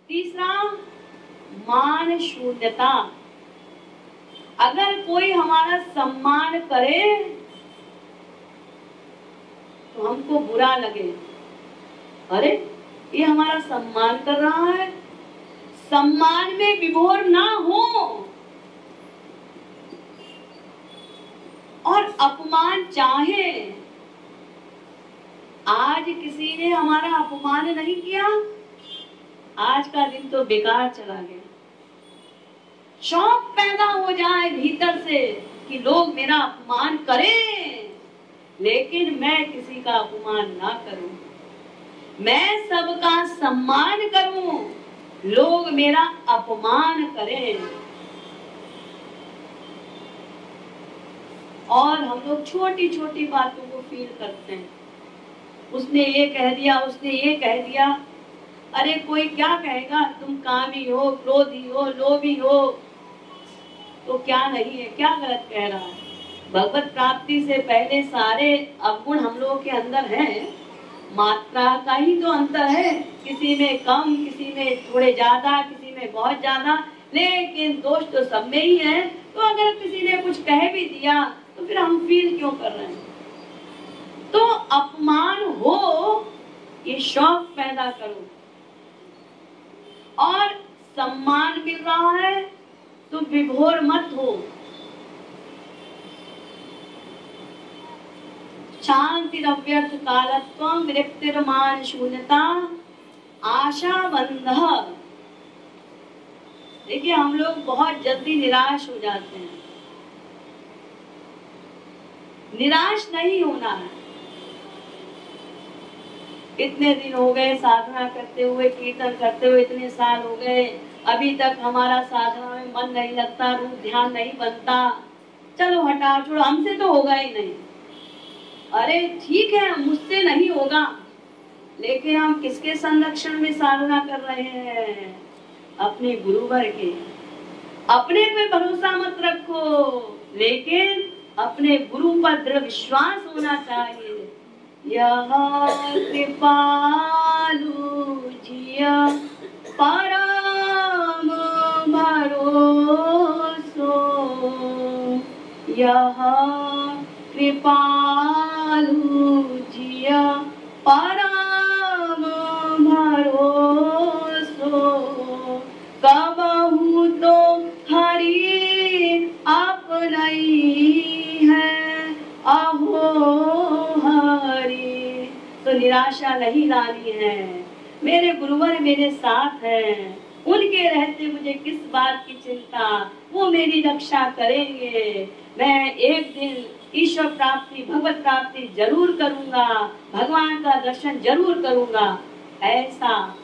तीसरा, मान शून्यता। अगर कोई हमारा सम्मान करे तो हमको बुरा लगे, अरे ये हमारा सम्मान कर रहा है, सम्मान में विभोर ना हो। और अपमान चाहे, आज किसी ने हमारा अपमान नहीं किया, आज का दिन तो बेकार चला गया। शौक पैदा हो जाए भीतर से कि लोग मेरा अपमान करें, लेकिन मैं किसी का अपमान ना करूं, मैं सबका सम्मान करूं, लोग मेरा अपमान करें। और हम लोग छोटी छोटी बातों को फील करते हैं, उसने ये कह दिया, उसने ये कह दिया, अरे कोई क्या कहेगा, तुम कामी हो, क्रोधी हो, लोभी हो, तो क्या नहीं है, क्या गलत कह रहा है। भगवत प्राप्ति से पहले सारे अवगुण हम लोगों के अंदर हैं, मात्रा का ही तो अंतर है, किसी में कम, किसी में थोड़े ज्यादा, किसी में बहुत ज्यादा, लेकिन दोष तो सब में ही है। तो अगर किसी ने कुछ कह भी दिया तो फिर हम फील क्यों कर रहे हैं। तो अपमान हो ये शौक पैदा करो, और सम्मान मिल रहा है तो विभोर मत हो। शांति अव्यर्थ कालत्वम विरक्तिर्मान शून्यता आशा बंध। देखिए हम लोग बहुत जल्दी निराश हो जाते हैं, निराश नहीं होना है। इतने दिन हो गए साधना करते हुए, कीर्तन करते हुए, इतने साल हो गए, अभी तक हमारा साधना में मन नहीं लगता, रूप ध्यान नहीं बनता, चलो हटाओ छोड़ो, हमसे तो होगा ही नहीं। अरे ठीक है मुझसे नहीं होगा, लेकिन हम किसके संरक्षण में साधना कर रहे हैं, अपने गुरुवर के। अपने पे भरोसा मत रखो, लेकिन अपने गुरु पर दृढ़ विश्वास होना चाहिए। यह कृपालु जिया परम भरोसो, यह कृपालु जिया परम भरोसो, कबहू तो हरि अपनई है अहो हरि। तो निराशा नहीं लानी है, मेरे गुरुवर मेरे साथ हैं, उनके रहते मुझे किस बात की चिंता, वो मेरी रक्षा करेंगे। मैं एक दिन ईश्वर प्राप्ति, भगवत प्राप्ति जरूर करूंगा, भगवान का दर्शन जरूर करूंगा, ऐसा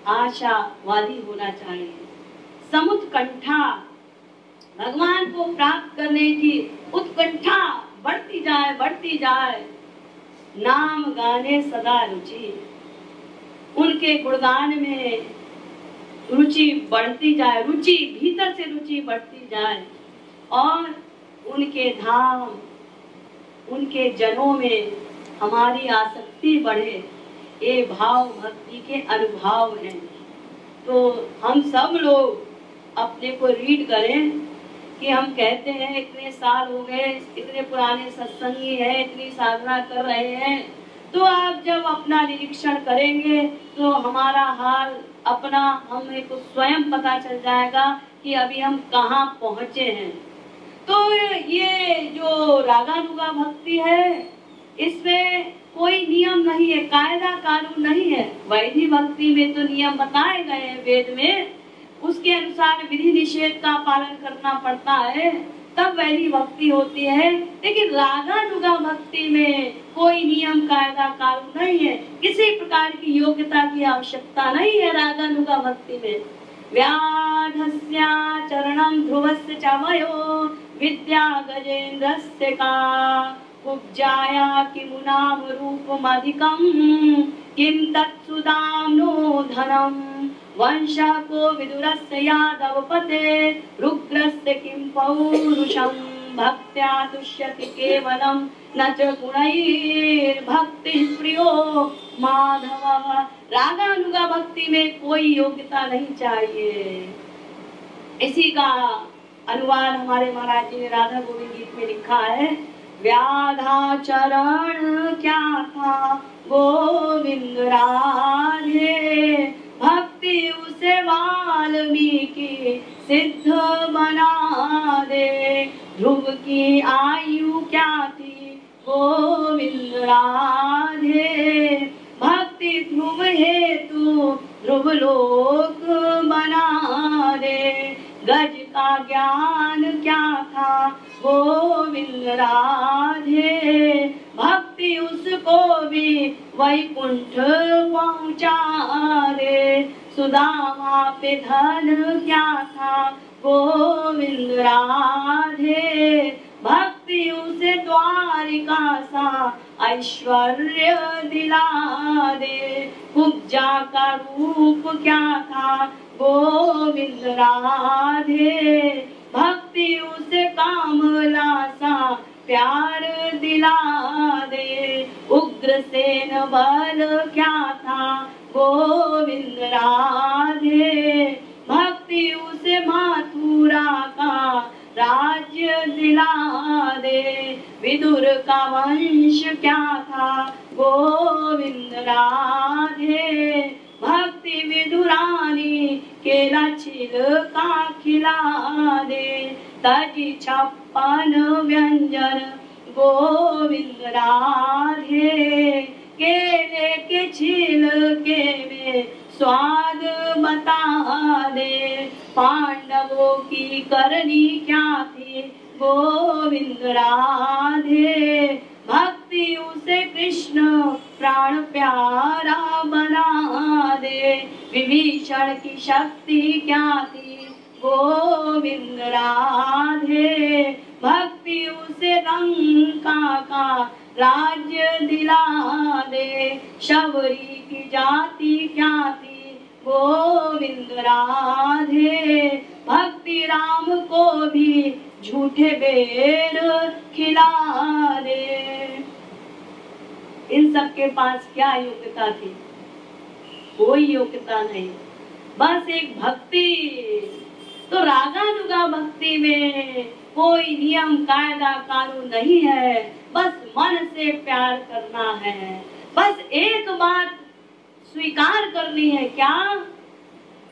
आशावादी होना चाहिए। समुत्कंठा, भगवान को प्राप्त करने की उत्कंठा बढ़ती जाए, बढ़ती जाए। नाम गाने सदा रुचि, उनके गुणगान में रुचि बढ़ती जाए, रुचि भीतर से रुचि बढ़ती जाए, और उनके धाम, उनके जनों में हमारी आसक्ति बढ़े। ये भाव भक्ति के अनुभव हैं। तो हम सब लोग अपने को रीड करें कि हम कहते हैं इतने साल हो गए, इतने पुराने सत्संगी हैं, इतनी साधना कर रहे हैं। तो आप जब अपना निरीक्षण करेंगे तो हमारा हाल अपना हमें को स्वयं पता चल जाएगा कि अभी हम कहाँ पहुँचे हैं। तो ये जो रागानुगा भक्ति है, इसमें कोई नियम नहीं है, कायदा कानून नहीं है। वैदिक भक्ति में तो नियम बताए गए हैं वेद में, उसके अनुसार विधि निषेध का पालन करना पड़ता है, तब वैदिक भक्ति होती है। लेकिन रागानुगा भक्ति में कोई नियम कायदा कानून नहीं है, किसी प्रकार की योग्यता की आवश्यकता नहीं है रागानुगा भक्ति में। व्याधस्या चरणं ध्रुवस्य च वयो विद्या गजेन्द्रस्य का कुब्जाया किमुनाम रूपमधिकं किं तत्सुदाम्नो धनं वंशः को विदुरस्य यादवपते रुद्रस्य किं पौरुषं भक्त्या तुष्यति केवलम न च गुणैर्भक्ति प्रियो माधव। रागानुगा भक्ति में कोई योग्यता नहीं चाहिए। इसी का अनुवाद हमारे महाराज जी ने राधा गोविंद गीत में लिखा है। व्याधा चरण क्या था गोविंद राधे, भक्ति उसे वाल्मीकि सिद्ध बना दे। ध्रुव की आयु क्या थी गोविंद राधे, भक्ति ध्रुव हेतु ध्रुव लोक बना दे। गज का ज्ञान क्या था गोविंद राधे, भक्ति उसको भी वैकुंठ पहुँचा दे। सुदामा पे धन क्या था गोविंद राधे, भक्ति उसे द्वारिका सा ऐश्वर्य दिला दे। कुब्जा का रूप क्या था गोविंद राधे, भक्ति उसे कामला सा प्यार दिला दे। उग्रसेन बल क्या था गोविंद राधे, भक्ति उसे मथुरा का राज्य दिला दे। विदुर का वंश क्या था गोविंद राधे, भक्ति विदुरानी के लछिल का खिला दे। तजी 56 व्यंजन गोविंद राधे, केले के छिलके में स्वाद बता दे। पांडवों की करनी क्या थी गोविंद राधे, भक्ति उसे कृष्ण प्राण प्यारा बना दे। विभीषण की शक्ति क्या थी गोविंद राधे, भक्ति उसे लंका का राज्य दिला दे। शबरी की जाति क्या थी गोविंद राधे, भक्ति राम को भी झूठे बेर खिला दे। इन सब के पास क्या योग्यता थी? कोई योग्यता नहीं, बस एक भक्ति। तो रागानुगा भक्ति में कोई नियम कायदा कानून नहीं है, बस मन से प्यार करना है। बस एक बात स्वीकार करनी है, क्या?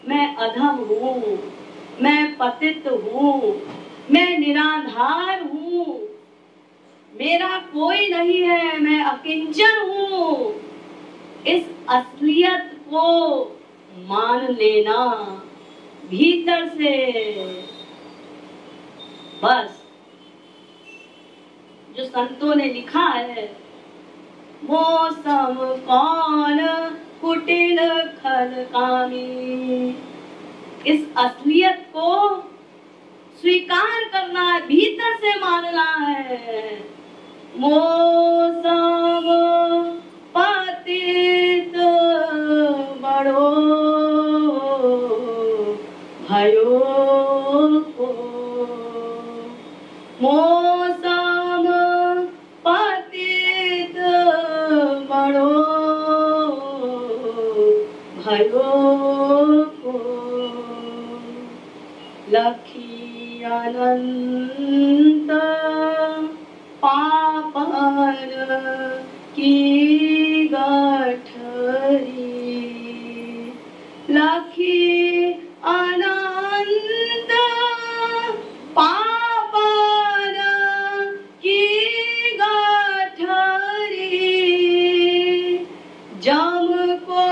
मैं अधम हूँ, मैं पतित हूँ, मैं निराधार हूँ, मेरा कोई नहीं है, मैं अकिंचन हूँ। इस असलियत को मान लेना भीतर से। बस जो संतों ने लिखा है, मौसम कौन कुटिल खल कामी, इस असलियत को स्वीकार करना है, भीतर से मानना है। मौसम पतित बड़ो भयो को, मौसम पतित बड़ो भयो को। लखी अनंत पापन की गठरी, लखी अनंत पापन की गठरी। जम को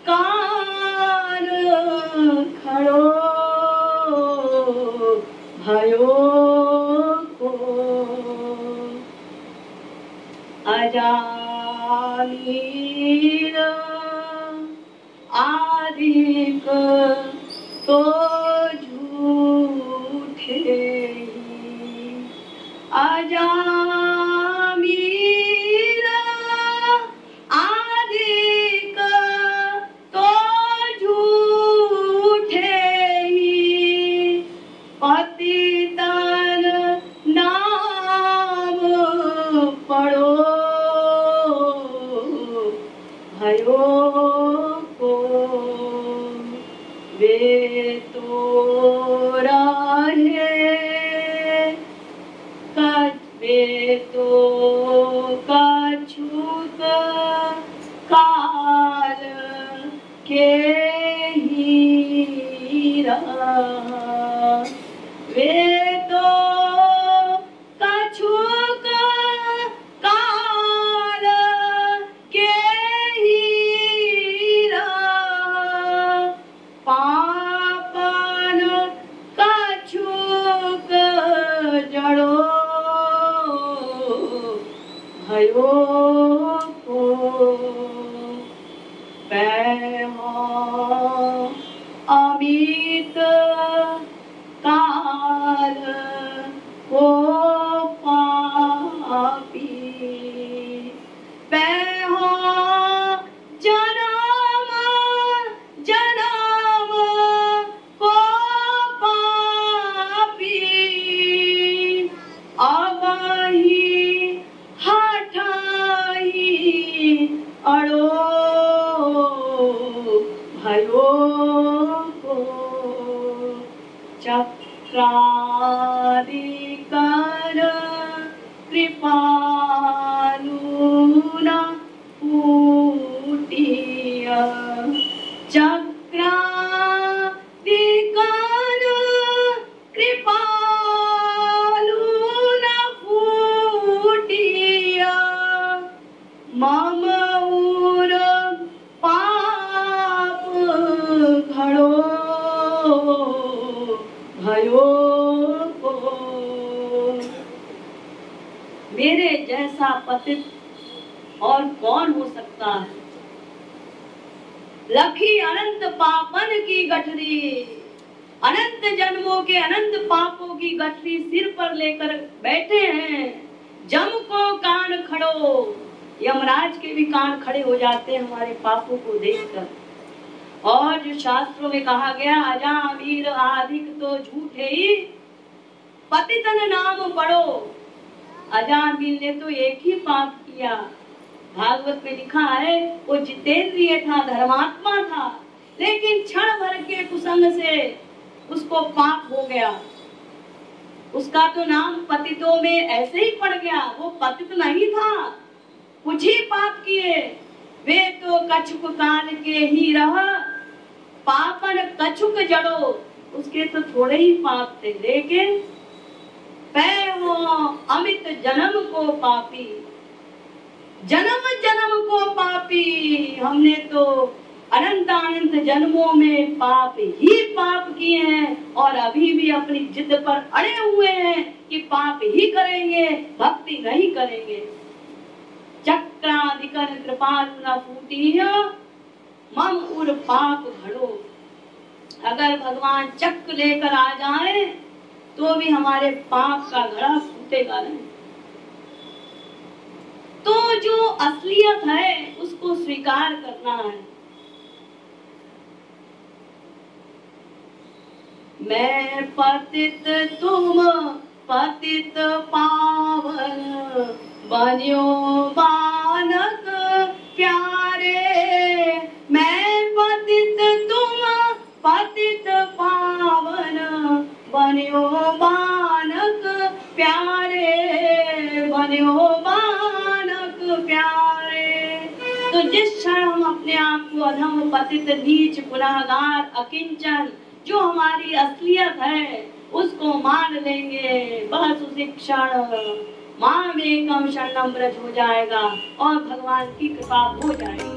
कान खड़ो भयो को, अजामीर आदिक तो झूठे ही, अजामीर आदिक तो झूठे ही। पतितन वे तो कछुक काल के ही रहा, वे तो कछुक काल के ही रहा, पापन कछुक जड़ो भयो को पैहो अमित काल को पापी, पैहो जन्म जन्म को पापी, अबहि हठाई अड़ो भयो को, चक्रादि कर कृपालु न फूटिया, चक्रादि कर कृपालु न फूटिया, मम उर पाप घड़ो भयो को। मेरे जैसा पतित और कौन हो सकता है, लखी अनंत पापन की गठरी, अनंत जन्मों के अनंत पापों की गठरी सिर पर लेकर बैठे हैं। जम को कान खड़ो, यमराज के भी कान खड़े हो जाते हैं हमारे पापों को देखकर। और जो शास्त्रों में कहा गया, अजामीर आधिक तो झूठे ही पतितन नाम पढ़ो। अजामील ने तो एक ही पाप किया, भागवत में लिखा है वो जितेंद्रिय था, धर्मात्मा था, लेकिन क्षण भर के कुसंग से उसको पाप हो गया। उसका तो नाम पतितों में ऐसे ही पड़ गया, वो पतित नहीं था, कुछ ही पाप किए। वे तो कछुक काल के ही रह, पापन कछुक जड़ो, उसके तो थोड़े ही पाप थे, लेकिन पैवो अमित जन्म को पापी, जन्म जन्म को पापी। हमने तो अनंत अनंत जन्मों में पाप ही पाप किए हैं और अभी भी अपनी जिद पर अड़े हुए हैं कि पाप ही करेंगे, भक्ति नहीं करेंगे। चक्रादिकन कृपालु न फूटी मम उर पाप घड़ो। अगर भगवान चक्र लेकर आ जाए तो भी हमारे पाप का घड़ा फूटेगा नहीं। तो जो असलियत है उसको स्वीकार करना है। मैं पतित तुम पतित पावन, बन्यो बालक प्यारे। मैं पतित तुम पतित पावन, बन्यो बालक प्यारे, बन्यो बालक प्यारे। तो जिस क्षण हम अपने आप को अधम पतित नीच गुनाहगार अकिंचन जो हमारी असलियत है उसको मान लेंगे, बस उसी क्षण मामेकम शरणम ब्रज हो जाएगा और भगवान की कृपा हो जाएगी।